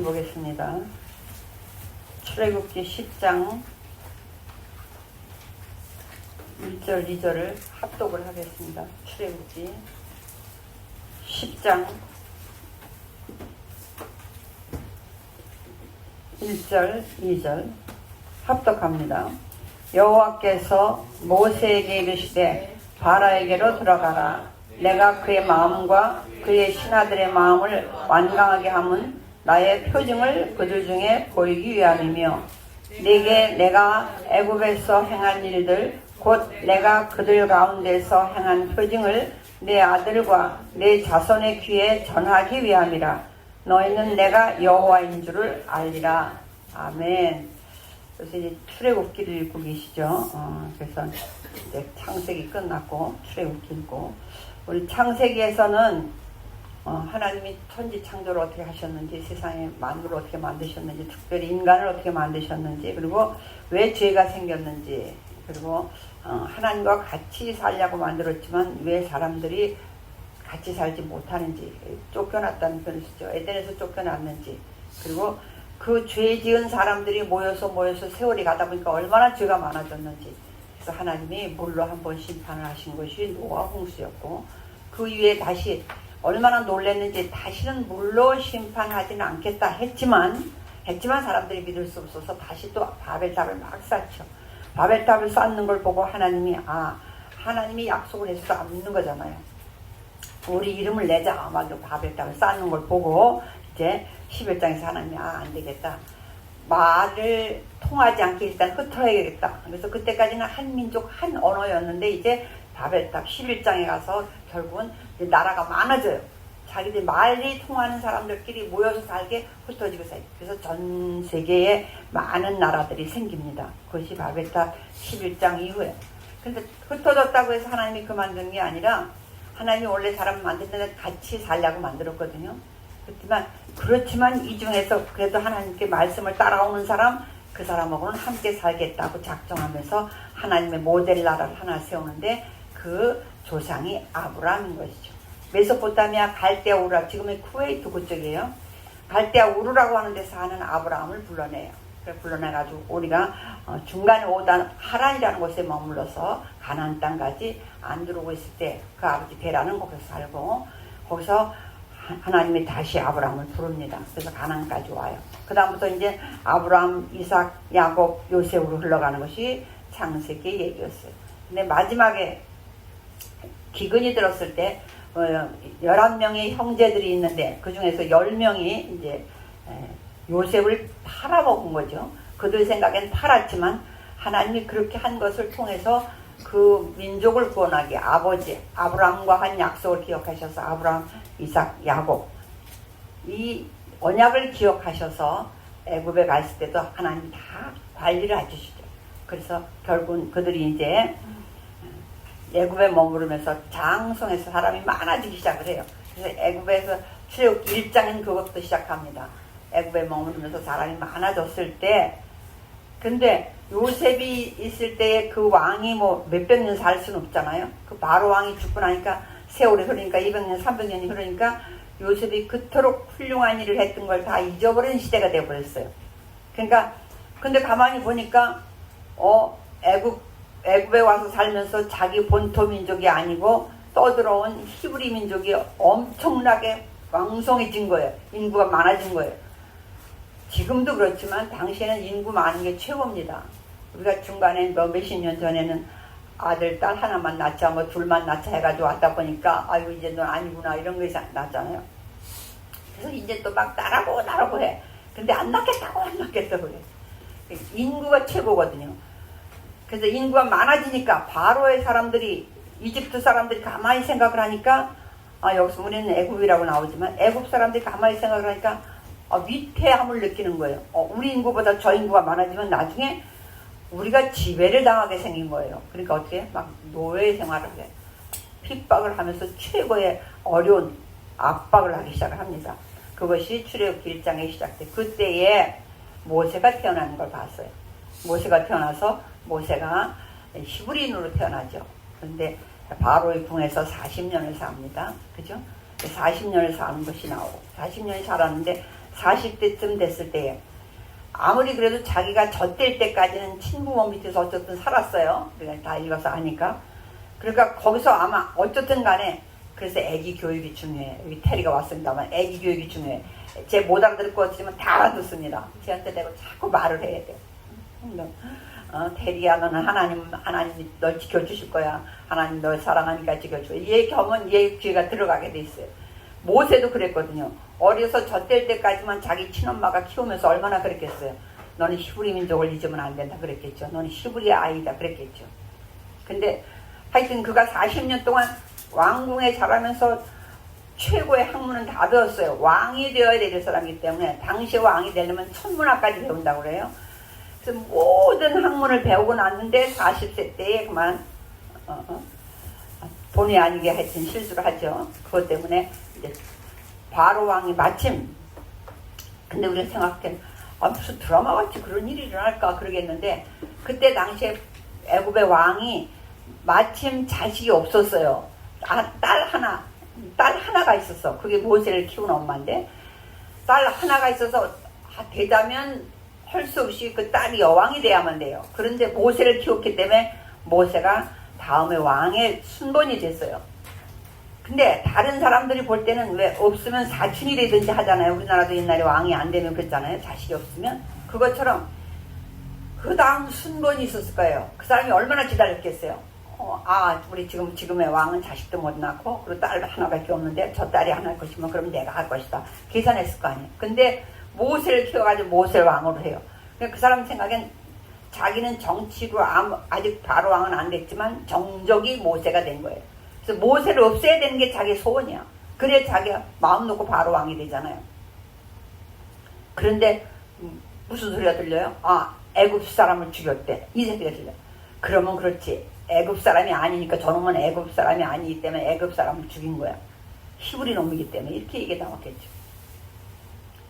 보겠습니다. 출애굽기 10장 1절 2절을 합독을 하겠습니다. 출애굽기 10장 1절 2절 합독합니다. 여호와께서 모세에게 이르시되 바라에게로 들어가라. 내가 그의 마음과 그의 신하들의 마음을 완강하게 함은 나의 표징을 그들 중에 보이기 위함이며 네게 내가 애굽에서 행한 일들 곧 내가 그들 가운데서 행한 표징을 내 아들과 내 자손의 귀에 전하기 위함이라. 너희는 내가 여호와인 줄을 알리라. 아멘. 그래서 이제 출애굽기를 읽고 계시죠. 그래서 이제 창세기 끝났고 출애굽기 읽고, 우리 창세기에서는 하나님이 천지 창조를 어떻게 하셨는지, 세상의 만물을 어떻게 만드셨는지, 특별히 인간을 어떻게 만드셨는지, 그리고 왜 죄가 생겼는지, 그리고 하나님과 같이 살려고 만들었지만 왜 사람들이 같이 살지 못하는지, 쫓겨났다는 표현을 쓰죠. 에덴에서 쫓겨났는지, 그리고 그 죄 지은 사람들이 모여서 세월이 가다 보니까 얼마나 죄가 많아졌는지, 그래서 하나님이 물로 한번 심판을 하신 것이 노아 홍수였고, 그 이후에 다시 얼마나 놀랐는지 다시는 물로 심판하지는 않겠다 했지만 사람들이 믿을 수 없어서 다시 또 바벨탑을 막 쌓죠. 바벨탑을 쌓는 걸 보고 하나님이 약속을 해서 않는 거잖아요. 우리 이름을 내자 아마도 바벨탑을 쌓는 걸 보고 이제 11장에서 하나님이 안 되겠다, 말을 통하지 않게 일단 흩어야겠다. 그래서 그때까지는 한 민족 한 언어였는데 이제 바벨탑 11장에 가서 결국은 이제 나라가 많아져요. 자기들 말이 통하는 사람들끼리 모여서 살게 흩어지고 살게. 그래서 전 세계에 많은 나라들이 생깁니다. 그것이 바벨탑 11장 이후에. 근데 흩어졌다고 해서 하나님이 그만둔 게 아니라, 하나님이 원래 사람을 만들 때는 같이 살려고 만들었거든요. 그렇지만 이 중에서 그래도 하나님께 말씀을 따라오는 사람, 그 사람하고는 함께 살겠다고 작정하면서 하나님의 모델 나라를 하나 세우는데 그 조상이 아브라함인 것이죠. 메소포타미아 갈대아 우르, 지금의 쿠웨이트 그쪽이에요. 갈대아 우르라고 하는 데서 사는 아브라함을 불러내요. 불러내가지고 우리가 중간에 오단 하란이라는 곳에 머물러서 가나안 땅까지 안 들어오고 있을 때 그 아버지 데라는 거기서 살고, 거기서 하나님이 다시 아브라함을 부릅니다. 그래서 가나안까지 와요. 그 다음부터 이제 아브라함, 이삭, 야곱, 요셉으로 흘러가는 것이 창세기 얘기였어요. 근데 마지막에 기근이 들었을 때 11명의 형제들이 있는데 그 중에서 10명이 이제 요셉을 팔아먹은 거죠. 그들 생각엔 팔았지만 하나님이 그렇게 한 것을 통해서 그 민족을 구원하기, 아버지 아브라함과 한 약속을 기억하셔서 아브라함, 이삭, 야곱, 이 언약을 기억하셔서 애굽에 갔을 때도 하나님이 다 관리를 해주시죠. 그래서 결국은 그들이 이제 애굽에 머무르면서 장성해서 사람이 많아지기 시작을 해요. 그래서 애굽에서 출애굽기 1장은 그것부터 시작합니다. 애굽에 머무르면서 사람이 많아졌을 때, 근데 요셉이 있을 때의 그 왕이 뭐 몇백 년 살 수는 없잖아요. 그 바로 왕이 죽고 나니까 세월이 흐르니까 200년 300년이 흐르니까 요셉이 그토록 훌륭한 일을 했던 걸 다 잊어버린 시대가 되어버렸어요. 그러니까 근데 가만히 보니까 애굽에 와서 살면서 자기 본토 민족이 아니고 떠들어온 히브리 민족이 엄청나게 왕성해진 거예요. 인구가 많아진 거예요. 지금도 그렇지만 당시에는 인구 많은 게 최고입니다. 우리가 중간에 몇십 년 전에는 아들, 딸 하나만 낳자, 뭐 둘만 낳자 해가지고 왔다 보니까 아유 이제 넌 아니구나 이런 거 낳잖아요. 그래서 이제 또 막 나라고 해. 근데 안 낳겠다고 그래. 인구가 최고거든요. 그래서 인구가 많아지니까 바로의 사람들이, 이집트 사람들이 가만히 생각을 하니까, 여기서 우리는 애굽이라고 나오지만 애굽 사람들이 가만히 생각을 하니까 위태함을 느끼는 거예요. 우리 인구보다 저 인구가 많아지면 나중에 우리가 지배를 당하게 생긴 거예요. 그러니까 어떻게 막 노예 생활을 해. 핍박을 하면서 최고의 어려운 압박을 하기 시작을 합니다. 그것이 출애굽기 1장에 시작돼. 그때에 모세가 태어나는 걸 봤어요. 모세가 태어나서 모세가 히브리인으로 태어나죠. 그런데 바로의 궁에서 40년을 삽니다. 그죠? 40년을 사는 것이 나오고, 40년이 살았는데 40대쯤 됐을 때에 아무리 그래도 자기가 젖될 때까지는 친부모 밑에서 어쨌든 살았어요. 그러니까 다 읽어서 아니까. 그러니까 거기서 아마 어쨌든 간에 그래서 애기 교육이 중요해. 여기 테리가 왔습니다만 애기 교육이 중요해. 쟤 못 알아들을 것 같지만 다 알아듣습니다. 쟤한테 내가 자꾸 말을 해야 돼. 테리야 너는 하나님이 널 지켜주실 거야. 하나님 널 사랑하니까 지켜줘. 얘 겸은 얘 귀가 들어가게 돼 있어요. 모세도 그랬거든요. 어려서 젖될 때까지만 자기 친엄마가 키우면서 얼마나 그랬겠어요. 너는 히브리 민족을 잊으면 안 된다 그랬겠죠. 너는 히브리 아이다 그랬겠죠. 근데 하여튼 그가 40년 동안 왕궁에 자라면서 최고의 학문은 다 배웠어요. 왕이 되어야 될 사람이기 때문에 당시 왕이 되려면 천문학까지 배운다고 그래요. 그래서 모든 학문을 배우고 났는데 40세 때에 그만 본의 아니게 하여튼 실수를 하죠. 그것 때문에 이제 바로 왕이 마침 근데 우리가 생각할 무슨 드라마같이 그런 일이 일어날까 그러겠는데 그때 당시에 애굽의 왕이 마침 자식이 없었어요. 딸 하나가 있었어. 그게 모세를 키운 엄마인데 딸 하나가 있어서 되자면 할 수 없이 그 딸이 여왕이 돼야만 돼요. 그런데 모세를 키웠기 때문에 모세가 다음에 왕의 순번이 됐어요. 근데 다른 사람들이 볼 때는 왜 없으면 사춘이 되든지 하잖아요. 우리나라도 옛날에 왕이 안 되면 그랬잖아요. 자식이 없으면. 그것처럼 그 다음 순번이 있었을 거예요. 그 사람이 얼마나 기다렸겠어요. 우리 지금의 왕은 자식도 못 낳고 그리고 딸 하나밖에 없는데 저 딸이 하나 할 것이면 그럼 내가 할 것이다. 계산했을 거 아니에요. 근데 모세를 키워가지고 모세를 왕으로 해요. 그러니까 그 사람 생각엔 자기는 정치로 아직 바로 왕은 안 됐지만 정적이 모세가 된 거예요. 그래서 모세를 없애야 되는 게 자기 소원이야. 그래 자기가 마음 놓고 바로 왕이 되잖아요. 그런데 무슨 소리가 들려요? 애굽 사람을 죽였대. 이 소리가 들려요. 그러면 그렇지. 애굽 사람이 아니니까 저놈은 애굽 사람이 아니기 때문에 애굽 사람을 죽인 거야. 히브리 놈이기 때문에 이렇게 얘기 나왔겠죠.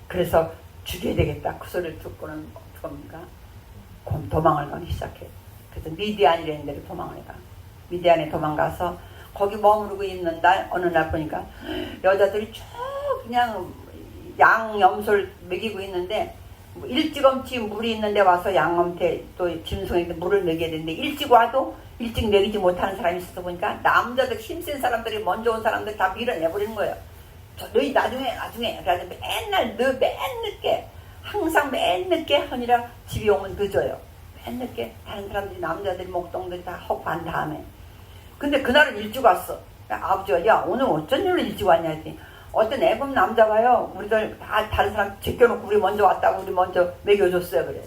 그래서 죽여야 되겠다. 그 소리를 듣고는 어떡합니까? 도망을 가기 시작해. 그래서 미디안이라는 데로 도망을 가. 미디안에 도망가서 거기 머무르고 있는 날 어느 날 보니까 여자들이 쭉 그냥 양 염소를 먹이고 있는데 일찌감치 물이 있는데 와서 양한테 또 짐승에게 물을 먹여야 되는데 일찍 와도 일찍 먹이지 못하는 사람이 있어서 보니까 남자들 힘센 사람들이 먼저 온 사람들 다 밀어내버리는 거예요. 너희 나중에 그래가지고 맨날 맨 늦게 항상 맨 늦게 하니라 집에 오면 늦어요. 맨 늦게 다른 사람들이 남자들이 목동들이 다 하고 간 다음에 근데 그날은 일찍 왔어. 아버지가 야 오늘 어쩐 일로 일찍 왔냐 했더니 어떤 애굽 남자가요 우리들 다 다른 사람 제껴놓고 우리 먼저 왔다고 우리 먼저 먹여줬어요 그래.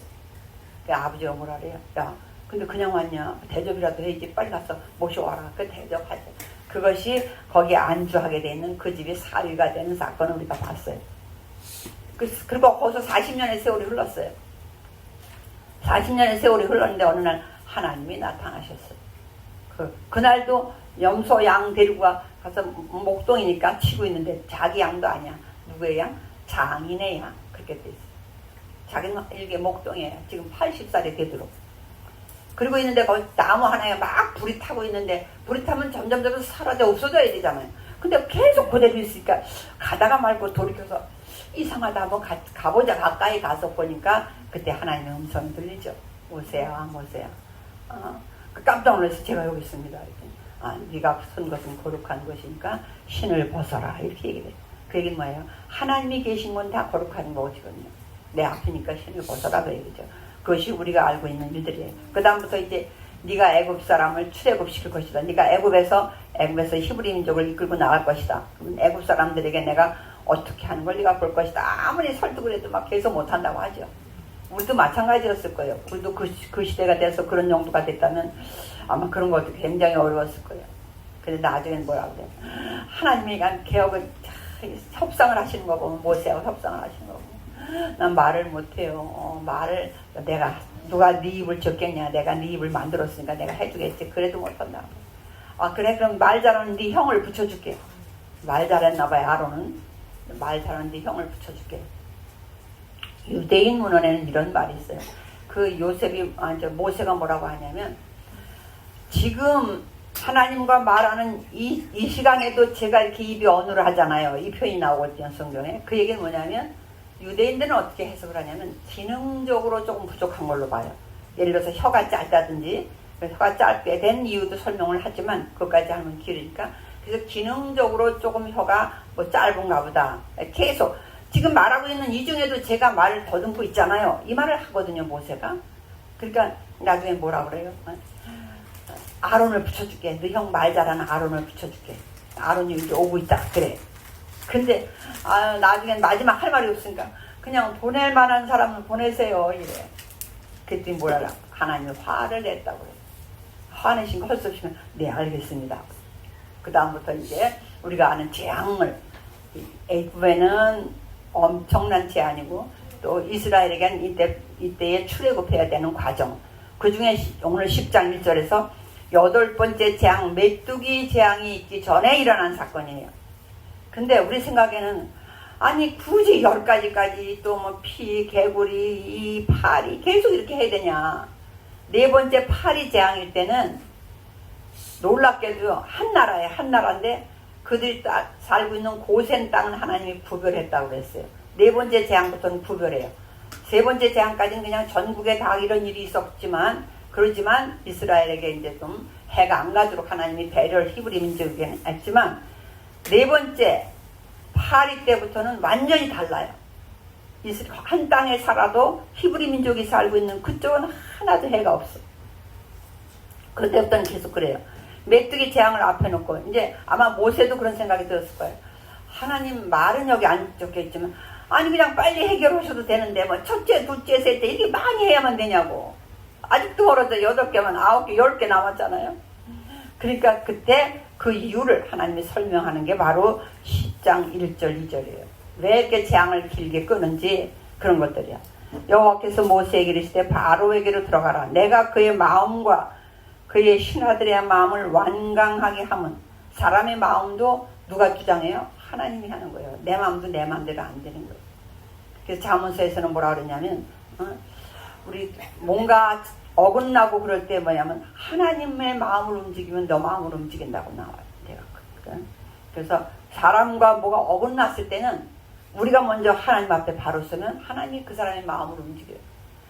아버지가 뭐라 그래요. 야 근데 그냥 왔냐 대접이라도 해야지 빨리 가서 모셔와라. 그 대접하죠. 그것이 거기에 안주하게 돼 있는 그 집이 사위가 되는 사건을 우리가 봤어요. 그리고 거기서 40년의 세월이 흘렀어요. 40년의 세월이 흘렀는데 어느 날 하나님이 나타나셨어요. 그날도 염소 양 데리고 가서 목동이니까 치고 있는데 자기 양도 아니야. 누구의 양? 장인의 양. 그렇게 돼 있어요. 자기는 일개 목동이에요. 지금 80살이 되도록. 그리고 있는데 거기 나무 하나에 막 불이 타고 있는데 불이 타면 점점 사라져 없어져야 되잖아요. 근데 계속 그대로 있으니까 가다가 말고 돌이켜서 이상하다 한번 가보자. 가까이 가서 보니까 그때 하나님의 음성이 들리죠. 오세요. 깜짝 놀라서 제가 여기 있습니다. 네가 쓴 것은 거룩한 것이니까 신을 벗어라. 이렇게 얘기해요. 그 얘기는 뭐예요? 하나님이 계신 건 다 거룩한 것이거든요. 내 앞이니까 신을 벗어라. 그 얘기죠. 그것이 우리가 알고 있는 일들이에요. 그 다음부터 이제 네가 애굽 사람을 출애굽시킬 것이다. 네가 애굽에서 히브리 민족을 이끌고 나갈 것이다. 그러면 애굽 사람들에게 내가 어떻게 하는 걸 네가 볼 것이다. 아무리 설득을 해도 막 계속 못한다고 하죠. 우리도 마찬가지였을 거예요. 우리도 그 시대가 돼서 그런 정도가 됐다면 아마 그런 것도 굉장히 어려웠을 거예요. 근데 나중에는 뭐라 그래요? 하나님이 개혁을 협상을 하시는 거 보면 모세하고 협상을 하시는 거 보면 난 말을 못해요. 말을 내가 누가 네 입을 줬겠냐. 내가 네 입을 만들었으니까 내가 해주겠지. 그래도 못한다. 그래 그럼 말 잘하는 네 형을 붙여줄게. 말 잘했나 봐요. 아론은 말 잘하는 네 형을 붙여줄게. 유대인 문헌에는 이런 말이 있어요. 그 모세가 뭐라고 하냐면 지금 하나님과 말하는 이 시간에도 제가 이렇게 입이 언어를 하잖아요. 이 표현이 나오거든요. 성경에. 그 얘기는 뭐냐면 유대인들은 어떻게 해석을 하냐면 기능적으로 조금 부족한 걸로 봐요. 예를 들어서 혀가 짧다든지, 혀가 짧게 된 이유도 설명을 하지만 그것까지 하면 길으니까, 그래서 기능적으로 조금 혀가 뭐 짧은가 보다. 계속 지금 말하고 있는 이 중에도 제가 말을 더듬고 있잖아요. 이 말을 하거든요, 모세가. 그러니까 나중에 뭐라 그래요? 아론을 붙여줄게. 너 형 말 잘하는 아론을 붙여줄게. 아론이 이제 오고 있다. 그래. 근데 나중엔 마지막 할 말이 없으니까 그냥 보낼 만한 사람은 보내세요. 이래. 그랬더니 뭐라 하나님이 화를 냈다고 그래. 화내신 거 할 수 없으면 네 알겠습니다. 그 다음부터 이제 우리가 아는 재앙을, 애굽에는 엄청난 재앙이고 또 이스라엘에게는 이때에 출애굽해야 되는 과정, 그 중에 오늘 10장 1절에서 8번째 재앙, 메뚜기 재앙이 있기 전에 일어난 사건이에요. 근데 우리 생각에는 아니 굳이 10가지까지 또 뭐 피, 개구리, 이 파리 계속 이렇게 해야 되냐. 4번째 파리 재앙일 때는 놀랍게도 한 나라에 한 나라인데 그들이 살고 있는 고센 땅은 하나님이 구별했다고 그랬어요. 4번째 재앙부터는 구별해요. 3번째 재앙까지는 그냥 전국에 다 이런 일이 있었지만, 그러지만 이스라엘에게 이제 좀 해가 안 가도록 하나님이 배려를 히브리 민족에게 했지만, 4번째 파리 때부터는 완전히 달라요. 한 땅에 살아도 히브리 민족이 살고 있는 그쪽은 하나도 해가 없어. 그때부터는 계속 그래요. 메뚜기 재앙을 앞에 놓고 이제 아마 모세도 그런 생각이 들었을 거예요. 하나님 말은 여기 안 적혀있지만 아니 그냥 빨리 해결하셔도 되는데 뭐 첫째, 둘째, 셋째 이렇게 많이 해야만 되냐고. 아직도 멀어져 8개만 9개, 10개 남았잖아요. 그러니까 그때 그 이유를 하나님이 설명하는 게 바로 10장 1절 2절이에요. 왜 이렇게 재앙을 길게 끄는지 그런 것들이야. 여호와께서 모세에게 이르시되 바로에게로 들어가라. 내가 그의 마음과 그의 신하들의 마음을 완강하게 하면, 사람의 마음도 누가 주장해요? 하나님이 하는 거예요. 내 마음도 내 마음대로 안 되는 거예요. 그래서 잠언서에서는 뭐라 그러냐면 우리 뭔가 어긋나고 그럴 때 뭐냐면 하나님의 마음을 움직이면 너 마음을 움직인다고 나와요. 그래서 사람과 뭐가 어긋났을 때는 우리가 먼저 하나님 앞에 바로 서면 하나님이 그 사람의 마음을 움직여요.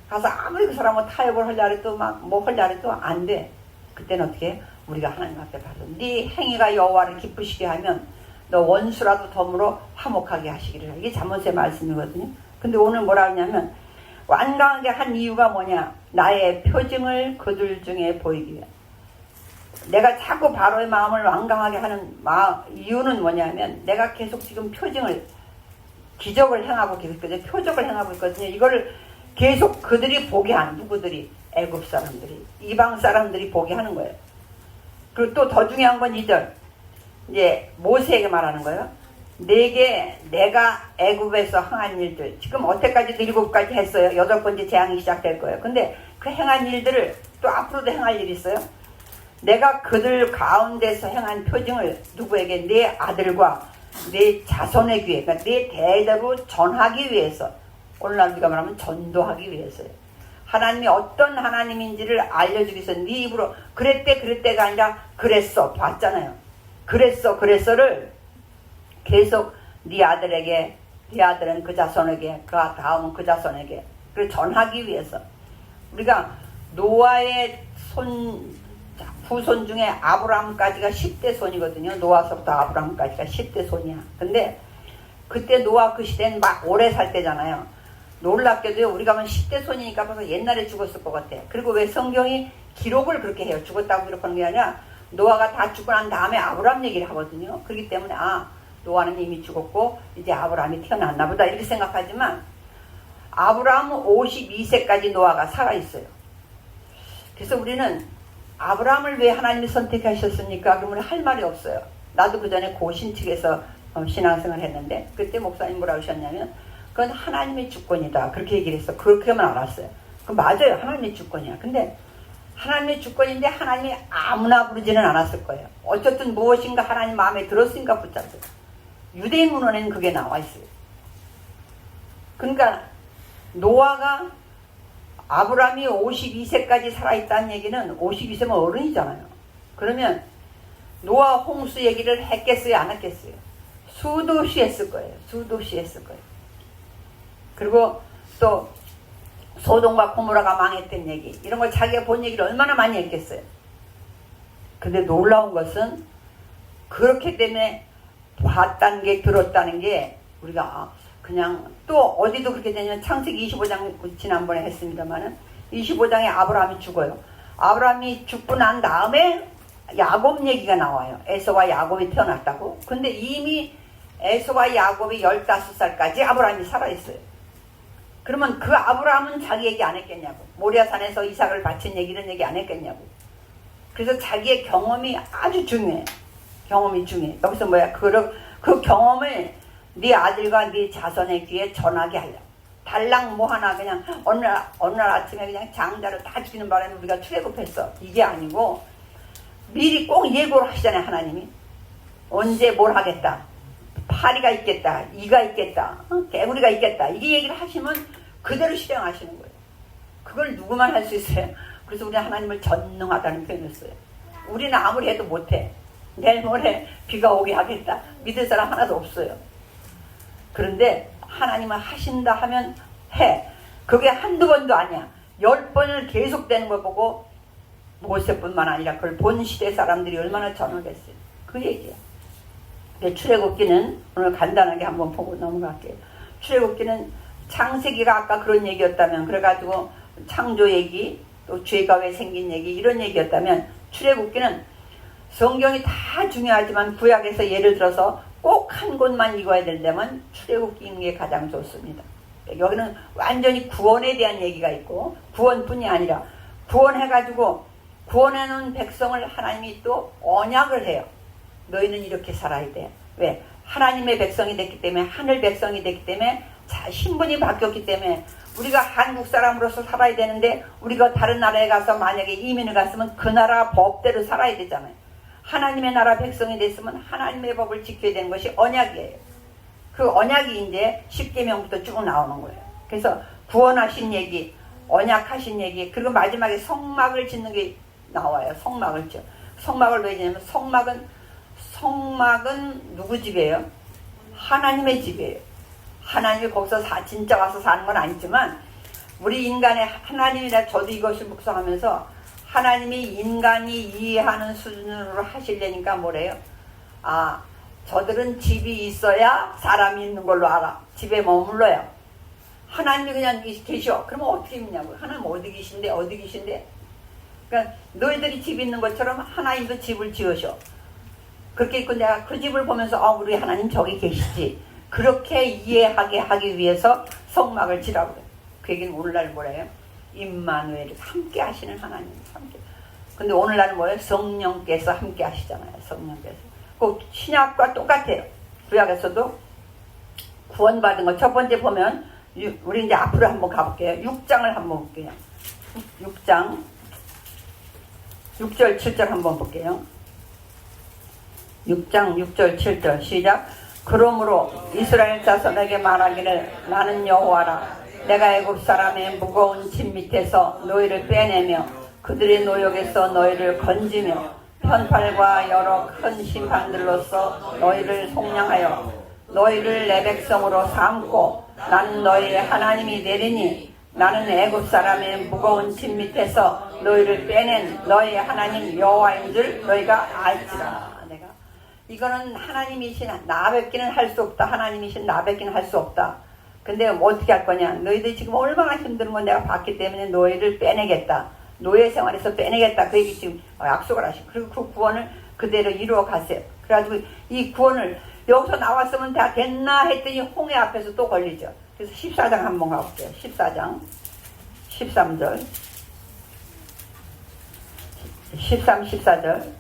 가서 아무리 그 사람을 타협을 하려 해도 막 뭐 하려 해도 안 돼. 그때는 어떻게 해? 우리가 하나님 앞에 바로 네 행위가 여호와를 기쁘시게 하면 너 원수라도 덤으로 화목하게 하시기를. 이게 잠언서의 말씀이거든요. 근데 오늘 뭐라 하냐면 완강하게 한 이유가 뭐냐? 나의 표징을 그들 중에 보이기 위해. 내가 자꾸 바로의 마음을 완강하게 하는 이유는 뭐냐면 내가 계속 지금 표징을, 기적을 행하고 있거든요. 표적을 행하고 있거든요. 이거를 계속 그들이 보게 하는, 누구들이? 애굽 사람들이, 이방 사람들이 보게 하는 거예요. 그리고 또 더 중요한 건 2절. 이제 모세에게 말하는 거예요. 내가 애굽에서 행한 일들, 지금 어때까지도 7가지 했어요. 8번째 재앙이 시작될 거예요. 근데 그 행한 일들을 또 앞으로도 행할 일이 있어요. 내가 그들 가운데서 행한 표징을 누구에게? 내 아들과 내 자손의 귀에, 그러니까 내 대대로 전하기 위해서, 오늘날 우리가 말하면 전도하기 위해서요. 하나님이 어떤 하나님인지를 알려주기 위해서 네 입으로 그랬대가 아니라 그랬어, 봤잖아요. 그랬어를 계속 네 아들에게, 네 아들은 그 자손에게, 그 다음은 그 자손에게 그걸 전하기 위해서. 우리가 노아의 후손 중에 아브라함까지가 10대 손이거든요. 노아서부터 아브라함까지가 10대 손이야. 근데 그때 노아 그 시대는 막 오래 살 때잖아요. 놀랍게도요, 우리가 하면 10대 손이니까 벌써 옛날에 죽었을 것 같아. 그리고 왜 성경이 기록을 그렇게 해요? 죽었다고 기록하는 게 아니라 노아가 다 죽고 난 다음에 아브라함 얘기를 하거든요. 그렇기 때문에 노아는 이미 죽었고 이제 아브라함이 태어났나 보다 이렇게 생각하지만 아브라함은 52세까지 노아가 살아있어요. 그래서 우리는 아브라함을 왜 하나님이 선택하셨습니까? 그러면 할 말이 없어요. 나도 그 전에 고신 측에서 신앙생활을 했는데 그때 목사님 뭐라고 하셨냐면 그건 하나님의 주권이다. 그렇게 얘기를 했어. 그렇게만 알았어요. 그 맞아요. 하나님의 주권이야. 근데 하나님의 주권인데 하나님이 아무나 부르지는 않았을 거예요. 어쨌든 무엇인가 하나님 마음에 들었으니까 붙잡았어요. 유대인 문헌에는 그게 나와 있어요. 그러니까 노아가 아브라함이 52세까지 살아있다는 얘기는 52세면 어른이잖아요. 그러면 노아 홍수 얘기를 했겠어요? 안 했겠어요? 수도 없이 했을 거예요. 수도 없이 했을 거예요. 그리고 또 소돔과 고모라가 망했던 얘기, 이런 걸 자기가 본 얘기를 얼마나 많이 했겠어요. 근데 놀라운 것은 그렇기 때문에 봤다는 게, 들었다는 게 우리가 그냥 또 어디도 그렇게 되냐면 창세기 25장 지난번에 했습니다만은 25장에 아브라함이 죽어요. 아브라함이 죽고 난 다음에 야곱 얘기가 나와요. 에서와 야곱이 태어났다고. 근데 이미 에서와 야곱이 15살까지 아브라함이 살아있어요. 그러면 그 아브라함은 자기 얘기 안 했겠냐고. 모리아산에서 이삭을 바친 얘기, 이런 얘기 안 했겠냐고. 그래서 자기의 경험이 아주 중요해. 경험이 중요해. 여기서 뭐야? 그 경험을 네 아들과 네 자손의 귀에 전하게 하려. 달랑 뭐 하나 그냥 어느 날 아침에 그냥 장자를 다 죽이는 바람에 우리가 출애굽했어. 이게 아니고 미리 꼭 예고를 하시잖아요. 하나님이. 언제 뭘 하겠다. 파리가 있겠다. 이가 있겠다. 개구리가 있겠다. 이게 얘기를 하시면 그대로 실행하시는 거예요. 그걸 누구만 할 수 있어요. 그래서 우리는 하나님을 전능하다는 표현을 써요. 우리는 아무리 해도 못해. 내일 모레 비가 오게 하겠다. 믿을 사람 하나도 없어요. 그런데 하나님은 하신다 하면 해. 그게 한두 번도 아니야. 10번을 계속되는 걸 보고 모세뿐만 아니라 그걸 본 시대 사람들이 얼마나 전하겠어요. 그 얘기야. 출애굽기는 오늘 간단하게 한번 보고 넘어갈게요. 출애굽기는 창세기가 아까 그런 얘기였다면, 그래가지고 창조 얘기, 또 죄가 왜 생긴 얘기, 이런 얘기였다면, 출애굽기는 성경이 다 중요하지만 구약에서 예를 들어서 꼭 한 곳만 읽어야 된다면 출애굽기 읽는 게 가장 좋습니다. 여기는 완전히 구원에 대한 얘기가 있고, 구원뿐이 아니라 구원해가지고 구원해놓은 백성을 하나님이 또 언약을 해요. 너희는 이렇게 살아야 돼. 왜? 하나님의 백성이 됐기 때문에, 하늘 백성이 됐기 때문에, 신분이 바뀌었기 때문에 우리가 한국 사람으로서 살아야 되는데, 우리가 다른 나라에 가서 만약에 이민을 갔으면 그 나라 법대로 살아야 되잖아요. 하나님의 나라 백성이 됐으면 하나님의 법을 지켜야 되는 것이 언약이에요. 그 언약이 이제 십계명부터 쭉 나오는 거예요. 그래서 구원하신 얘기, 언약하신 얘기, 그리고 마지막에 성막을 짓는 게 나와요. 성막을 짓죠. 성막을 왜 짓냐면 성막은 누구 집이에요? 하나님의 집이에요. 하나님이 거기서 진짜 와서 사는 건 아니지만, 우리 인간의 하나님이라, 저도 이것을 묵상하면서 하나님이 인간이 이해하는 수준으로 하시려니까 뭐래요? 저들은 집이 있어야 사람이 있는 걸로 알아. 집에 머물러요. 하나님이 그냥 계셔. 그러면 어떻게 믿냐고요? 하나님 어디 계신데? 그러니까 너희들이 집 있는 것처럼 하나님도 집을 지으셔. 그렇게 있고 내가 그 집을 보면서 우리 하나님 저기 계시지. 그렇게 이해하게 하기 위해서 성막을 지라고 그래요. 그 얘기는 오늘날 뭐래요? 임마누엘, 함께 하시는 하나님. 함께. 근데 오늘날은 뭐예요? 성령께서 함께 하시잖아요. 성령께서. 그 신약과 똑같아요. 구약에서도 구원받은 거 첫 번째 보면, 우리 이제 앞으로 한번 가볼게요. 6장을 한번 볼게요. 6장 6절 7절 한번 볼게요. 6장 6절 7절 시작. 그러므로 이스라엘 자손에게 말하기를, 나는 여호와라. 내가 애굽 사람의 무거운 짐 밑에서 너희를 빼내며 그들의 노역에서 너희를 건지며 편팔과 여러 큰 심판들로서 너희를 속량하여 너희를 내 백성으로 삼고 나는 너희의 하나님이 되리니, 나는 애굽 사람의 무거운 짐 밑에서 너희를 빼낸 너희의 하나님 여호와인 줄 너희가 알지라. 내가 이거는 하나님이신 나 뵙기는 할 수 없다. 하나님이신 나 뵙기는 할 수 없다. 근데 뭐 어떻게 할 거냐? 너희들이 지금 얼마나 힘든 건 내가 봤기 때문에 너희를 빼내겠다. 노예 생활에서 빼내겠다. 그 얘기 지금 약속을 하시고, 그리고 그 구원을 그대로 이루어 가세요. 그래가지고 이 구원을 여기서 나왔으면 다 됐나 했더니 홍해 앞에서 또 걸리죠. 그래서 14장 한번 가볼게요. 14장 13절 13, 14절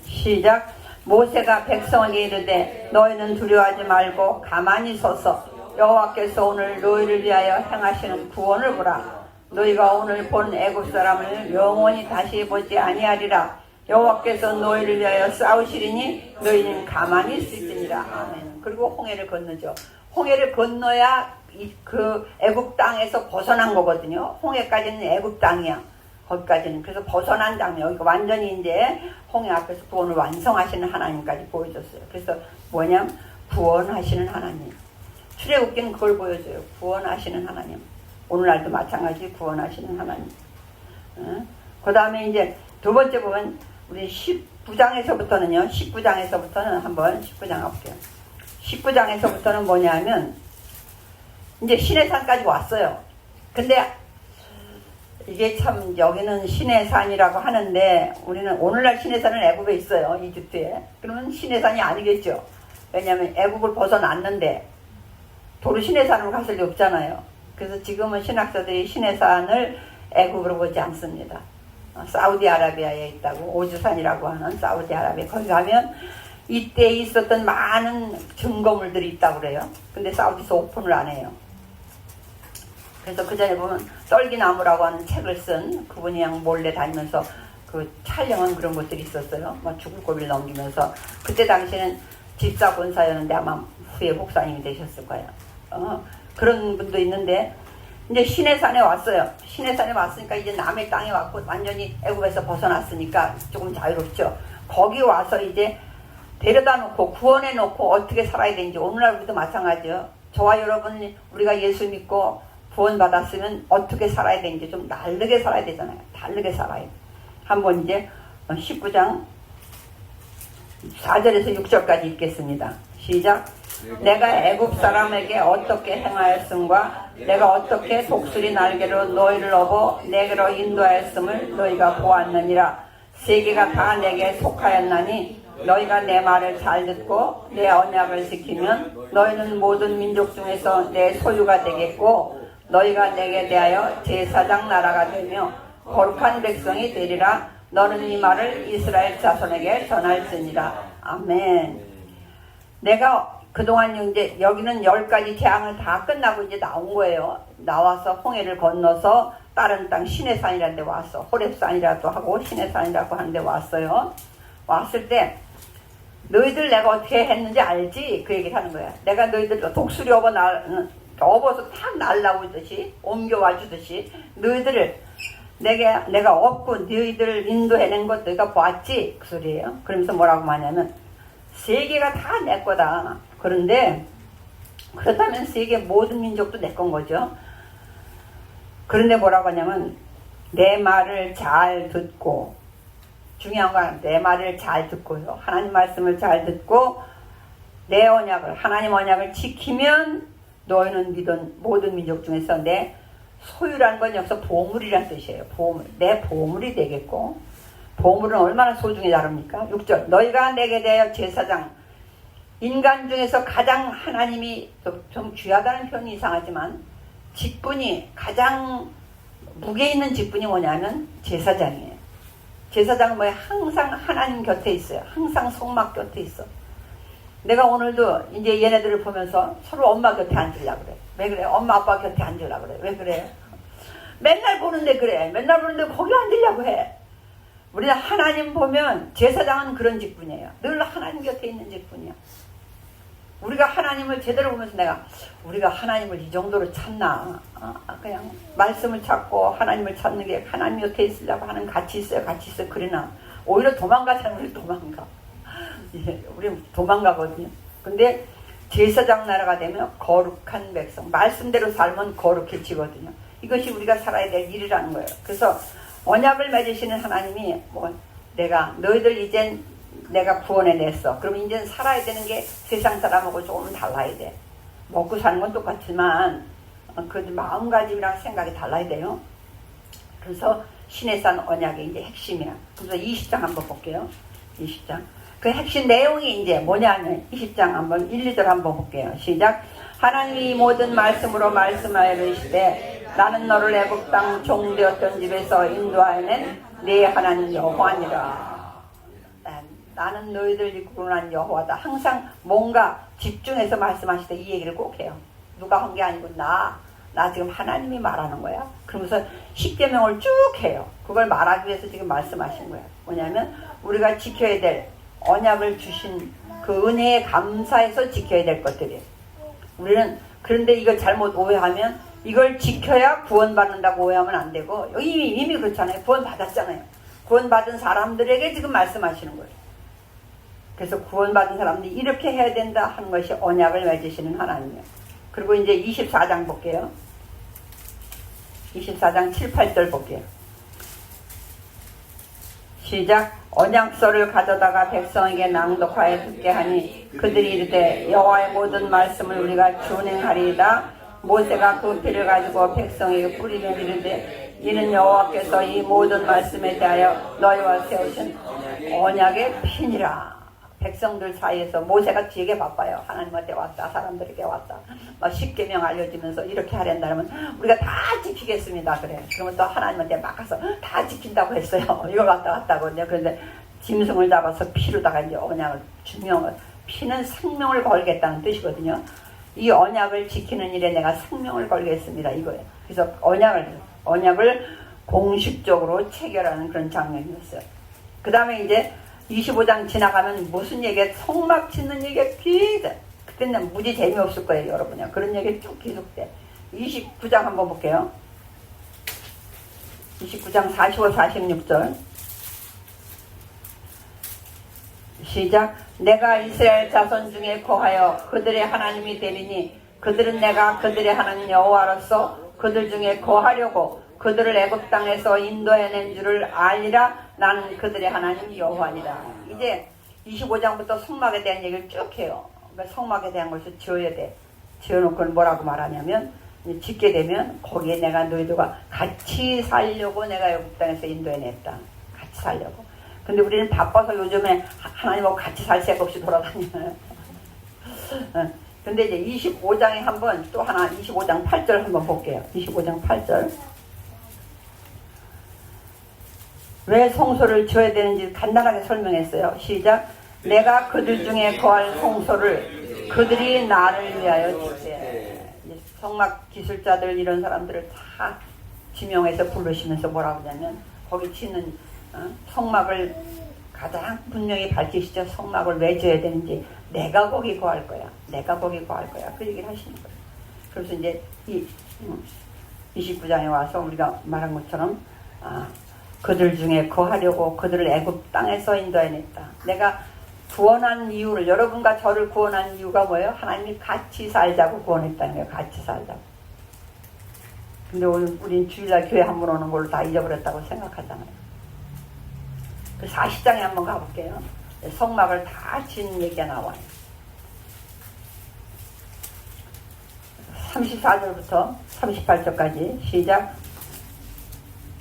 시작. 모세가 백성에게 이르되 너희는 두려워하지 말고 가만히 서서 여호와께서 오늘 너희를 위하여 행하시는 구원을 보라. 너희가 오늘 본 애굽 사람을 영원히 다시 보지 아니하리라. 여호와께서 너희를 위하여 싸우시리니 너희는 가만히 있을지니라. 아멘. 그리고 홍해를 건너죠. 홍해를 건너야 그 애굽 땅에서 벗어난 거거든요. 홍해까지는 애굽 땅이야. 거기까지는. 그래서 벗어난 장면, 여기가 완전히 이제 홍해 앞에서 구원을 완성하시는 하나님까지 보여줬어요. 그래서 뭐냐면 구원하시는 하나님. 출애굽기는 그걸 보여줘요. 구원하시는 하나님. 오늘날도 마찬가지 구원하시는 하나님. 그 다음에 이제 두 번째 보면 우리 19장에서부터는요. 19장에서부터는 한번 19장 가볼게요. 19장에서부터는 뭐냐면 이제 시내산까지 왔어요. 근데 이게 참 여기는 시내산이라고 하는데 우리는 오늘날 시내산은 애굽에 있어요. 이집트에. 그러면 시내산이 아니겠죠. 왜냐하면 애굽을 벗어났는데 도로 시내산으로 갔을 리 없잖아요. 그래서 지금은 신학자들이 시내산을 애굽으로 보지 않습니다. 사우디아라비아에 있다고 오즈산이라고 하는 사우디아라비아 거기 가면 이때 있었던 많은 증거물들이 있다고 그래요. 근데 사우디에서 오픈을 안 해요. 그래서 그 전에 보면 떨기나무라고 하는 책을 쓴 그분이 그냥 몰래 다니면서 그 촬영한 그런 것들이 있었어요. 뭐 죽을 고비를 넘기면서 그때 당시에는 집사 권사였는데 아마 후에 목사님이 되셨을 거예요. 그런 분도 있는데 이제 시내산에 왔어요. 시내산에 왔으니까 이제 남의 땅에 왔고 완전히 애굽에서 벗어났으니까 조금 자유롭죠. 거기 와서 이제 데려다 놓고 구원해 놓고 어떻게 살아야 되는지 오늘날 우리도 마찬가지요. 저와 여러분 우리가 예수 믿고 구원받았으면 어떻게 살아야 되는지 좀 다르게 살아야 되잖아요. 다르게 살아야 돼. 한번 이제 19장 4절에서 6절까지 읽겠습니다. 시작. 내가 애굽 사람에게 어떻게 행하였음과 내가 어떻게 독수리 날개로 너희를 업어 내게로 인도하였음을 너희가 보았느니라. 세계가 다 내게 속하였나니 너희가 내 말을 잘 듣고 내 언약을 지키면 너희는 모든 민족 중에서 내 소유가 되겠고 너희가 내게 대하여 제사장 나라가 되며 거룩한 백성이 되리라. 너는 이 말을 이스라엘 자손에게 전할지니라. 아멘. 내가 그동안 이제 여기는 10가지 재앙을 다 끝나고 이제 나온 거예요. 나와서 홍해를 건너서 다른 땅 시내산이라는 데 왔어. 호렙산이라도 하고 시내산이라고 하는 데 왔어요. 왔을 때 너희들 내가 어떻게 했는지 알지? 그 얘기를 하는 거야. 내가 너희들 독수리 업어서 탁 날라오듯이 옮겨와 주듯이 너희들을 내가 업고 너희들을 인도해낸 것 너희가 보았지? 그 소리예요. 그러면서 뭐라고 하냐면 세계가 다 내 거다. 그런데 그렇다면 세계 모든 민족도 내 건 거죠. 그런데 뭐라고 하냐면 내 말을 잘 듣고 중요한 건 내 말을 잘 듣고요. 하나님 말씀을 잘 듣고 내 언약을 하나님 언약을 지키면 너희는 믿은 모든 민족 중에서 내 소유라는 건 여기서 보물이란 뜻이에요. 보물. 내 보물이 되겠고 보물은 얼마나 소중히 다릅니까? 6절 너희가 내게 대하여 제사장 인간 중에서 가장 하나님이 좀 귀하다는 표현이 이상하지만 직분이 가장 무게 있는 직분이 뭐냐면 제사장이에요. 제사장은 뭐예요? 항상 하나님 곁에 있어요. 항상 성막 곁에 있어. 내가 오늘도 이제 얘네들을 보면서 서로 엄마 곁에 앉으려고 그래. 왜 그래? 엄마 아빠 곁에 앉으려고 그래. 왜 그래? 맨날 보는데 그래. 맨날 보는데 거기 앉으려고 해. 우리는 하나님 보면 제사장은 그런 직분이에요. 늘 하나님 곁에 있는 직분이야. 우리가 하나님을 제대로 보면서 내가 우리가 하나님을 이 정도로 찾나? 그냥 말씀을 찾고 하나님을 찾는 게 하나님 곁에 있으려고 하는 같이 있어요. 같이 있어요. 그러나 오히려 도망가잖아요. 우리 도망가. 우리 도망가거든요. 근데 제사장 나라가 되면 거룩한 백성 말씀대로 살면 거룩해지거든요. 이것이 우리가 살아야 될 일이라는 거예요. 그래서 언약을 맺으시는 하나님이 뭐 내가 너희들 이젠 내가 구원해냈어. 그럼 이제는 살아야 되는 게 세상 사람하고 조금 달라야 돼. 먹고 사는 건 똑같지만 그 마음가짐이랑 생각이 달라야 돼요. 그래서 시내산 언약의 이제 핵심이야. 그래서 20장 한번 볼게요. 20장. 그 핵심 내용이 이제 뭐냐면 20장 한번 1, 2절 한번 볼게요. 시작. 하나님이 모든 말씀으로 말씀하여 이르시되 나는 너를 애굽 땅 종되었던 집에서 인도하여낸 네 하나님 여호와니라. 나는 너희들 이끌고 난 여호와다. 항상 뭔가 집중해서 말씀하실 때 이 얘기를 꼭 해요. 누가 한 게 아니고 나 지금 하나님이 말하는 거야. 그러면서 십계명을 쭉 해요. 그걸 말하기 위해서 지금 말씀하신 거야. 뭐냐면 우리가 지켜야 될 언약을 주신 그 은혜에 감사해서 지켜야 될 것들이에요. 우리는 그런데 이걸 잘못 오해하면 이걸 지켜야 구원받는다고 오해하면 안 되고 이미 그렇잖아요. 구원받았잖아요. 구원받은 사람들에게 지금 말씀하시는 거예요. 그래서 구원받은 사람들이 이렇게 해야 된다 하는 것이 언약을 맺으시는 하나님이에요. 그리고 이제 24장 볼게요. 24장 7, 8절 볼게요. 시작. 언약서를 가져다가 백성에게 낭독하여 듣게 하니 그들이 이르되 여호와의 모든 말씀을 우리가 준행하리이다. 모세가 그 피를 가지고 백성에게 뿌리며 이르되 이는 여호와께서 이 모든 말씀에 대하여 너희와 세우신 언약의 피니라. 백성들 사이에서 모세가 되게 바빠요. 하나님한테 왔다, 사람들에게 왔다, 막 십계명 알려주면서 이렇게 하랜다면 우리가 다 지키겠습니다. 그래. 그러면 또 하나님한테 막 가서 다 지킨다고 했어요. 이거 갔다고. 그런데 짐승을 잡아서 피로다가 이제 언약을 증명을, 피는 생명을 걸겠다는 뜻이거든요. 이 언약을 지키는 일에 내가 생명을 걸겠습니다. 이거예요. 그래서 언약을 공식적으로 체결하는 그런 장면이었어요. 그 다음에 이제 25장 지나가면 무슨 얘기야? 성막 짓는 얘기가 계속. 그때는 무지 재미없을 거예요, 여러분요. 그런 얘기 쭉 계속돼. 29장 한번 볼게요. 29장 45, 46절. 시작. 내가 이스라엘 자손 중에 거하여 그들의 하나님이 되리니 그들은 내가 그들의 하나님 여호와로서 그들 중에 거하려고 그들을 애굽 땅에서 인도해낸 줄을 알리라. 나는 그들의 하나님 여호와니라. 이제 25장부터 성막에 대한 얘기를 쭉 해요. 그러니까 성막에 대한 것을 지어야 돼. 지어놓고 뭐라고 말하냐면, 짓게 되면 거기에 내가 너희들과 같이 살려고 내가 애굽 땅에서 인도해냈다. 같이 살려고. 근데 우리는 바빠서 요즘에 하나님하고 같이 살 새가 없이 돌아다녀요. 근데 이제 25장에 한번 또 하나, 25장 8절 한번 볼게요. 25장 8절. 왜 성소를 지어야 되는지 간단하게 설명했어요. 시작. 내가 그들 중에 거할 성소를 그들이 나를 위하여 짓되. 성막 기술자들 이런 사람들을 다 지명해서 부르시면서 뭐라고 하냐면 거기 짓는 성막을 가장 분명히 밝히시죠. 성막을 왜 지어야 되는지. 내가 거기 거할 거야. 내가 거기 거할 거야. 그 얘기를 하시는 거예요. 그래서 이제 29장에 와서 우리가 말한 것처럼 그들 중에 거하려고 그들을 애굽 땅에서 인도해냈다. 내가 구원한 이유를, 여러분과 저를 구원한 이유가 뭐예요? 하나님이 같이 살자고 구원했다는 거예요. 같이 살자고. 근데 오늘 우린 주일날 교회 한 번 오는 걸로 다 잊어버렸다고 생각하잖아요. 그 40장에 한번 가볼게요. 성막을 다 지은 얘기가 나와요. 34절부터 38절까지 시작.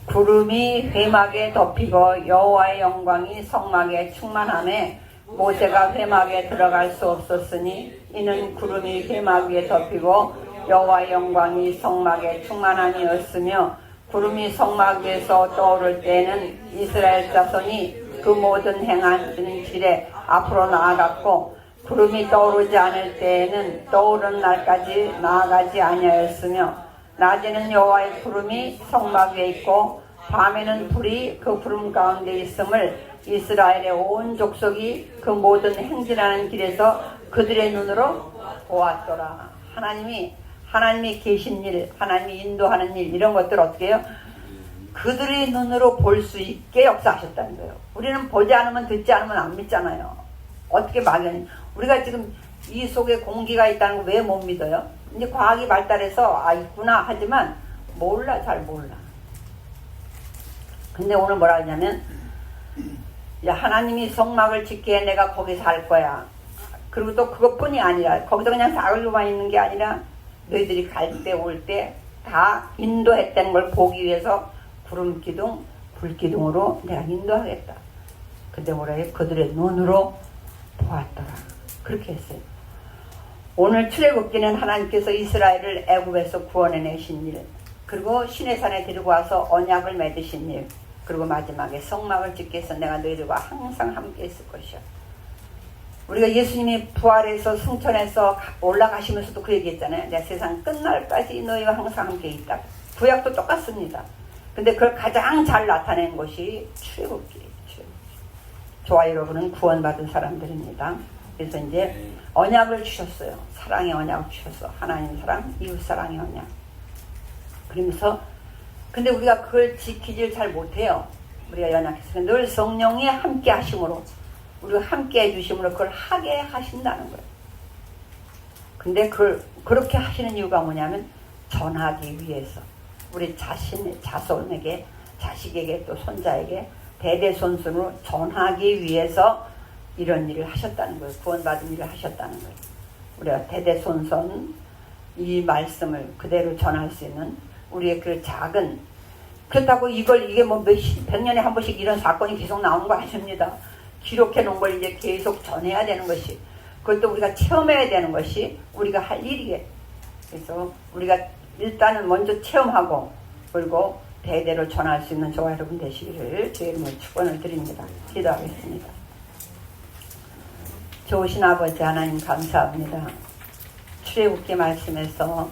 구름이 회막에 덮이고 여호와의 영광이 성막에 충만하매 모세가 회막에 들어갈 수 없었으니 이는 구름이 회막 위에 덮이고 여호와의 영광이 성막에 충만함이었으며 구름이 성막 위에서 떠오를 때에는 이스라엘 자손이 그 모든 행하는 길에 앞으로 나아갔고 구름이 떠오르지 않을 때에는 떠오르는 날까지 나아가지 아니하였으며 낮에는 여호와의 구름이 성막 위에 있고 밤에는 불이 그 구름 가운데 있음을 이스라엘의 온 족속이 그 모든 행진하는 길에서 그들의 눈으로 보았더라. 하나님이 계신 일, 하나님이 인도하는 일, 이런 것들 어떻게 해요? 그들의 눈으로 볼 수 있게 역사하셨다는 거예요. 우리는 보지 않으면 듣지 않으면 안 믿잖아요. 어떻게 막연히. 우리가 지금 이 속에 공기가 있다는 거 왜 못 믿어요? 이제 과학이 발달해서 있구나 하지만 잘 몰라. 근데 오늘 뭐라 하냐면 하나님이 성막을 짓기에 내가 거기 살 거야. 그리고 또 그것뿐이 아니라 거기서 그냥 살고만 있는 게 아니라 너희들이 갈 때 올 때 다 인도했다는 걸 보기 위해서 구름기둥, 불기둥으로 내가 인도하겠다. 근데 뭐라 해요? 그들의 눈으로 보았더라. 그렇게 했어요. 오늘 출애굽기는 하나님께서 이스라엘을 애굽에서 구원해내신 일, 그리고 시내산에 데리고 와서 언약을 맺으신 일, 그리고 마지막에 성막을 짓기 위해서 내가 너희들과 항상 함께 있을 것이야. 우리가 예수님이 부활해서 승천해서 올라가시면서도 그 얘기했잖아요. 내가 세상 끝날까지 너희와 항상 함께 있다. 구약도 똑같습니다. 근데 그걸 가장 잘 나타낸 것이 출애굽기예요. 저와 여러분은 구원받은 사람들입니다. 그래서 이제 언약을 주셨어요. 사랑의 언약을 주셨어. 하나님 사랑, 이웃 사랑의 언약. 그러면서 근데 우리가 그걸 지키질 잘 못해요. 우리가 연약해서 늘 성령이 함께 하심으로, 우리가 함께 해주심으로 그걸 하게 하신다는 거예요. 근데 그렇게 하시는 이유가 뭐냐면 전하기 위해서 우리 자손에게 자식에게 또 손자에게 대대손손으로 전하기 위해서 이런 일을 하셨다는 거예요. 구원받은 일을 하셨다는 거예요. 우리가 대대손손 이 말씀을 그대로 전할 수 있는 우리의 그 작은 그렇다고 이게 뭐 몇십 년에 한 번씩 이런 사건이 계속 나오는 거 아닙니다. 기록해 놓은 걸 이제 계속 전해야 되는 것이 그것도 우리가 체험해야 되는 것이 우리가 할 일이에요. 그래서 우리가 일단은 먼저 체험하고 그리고 대대로 전할 수 있는 저와 여러분 되시기를 주의 이름으로 축원을 드립니다. 기도하겠습니다. 좋으신 아버지 하나님 감사합니다. 출애굽기 말씀에서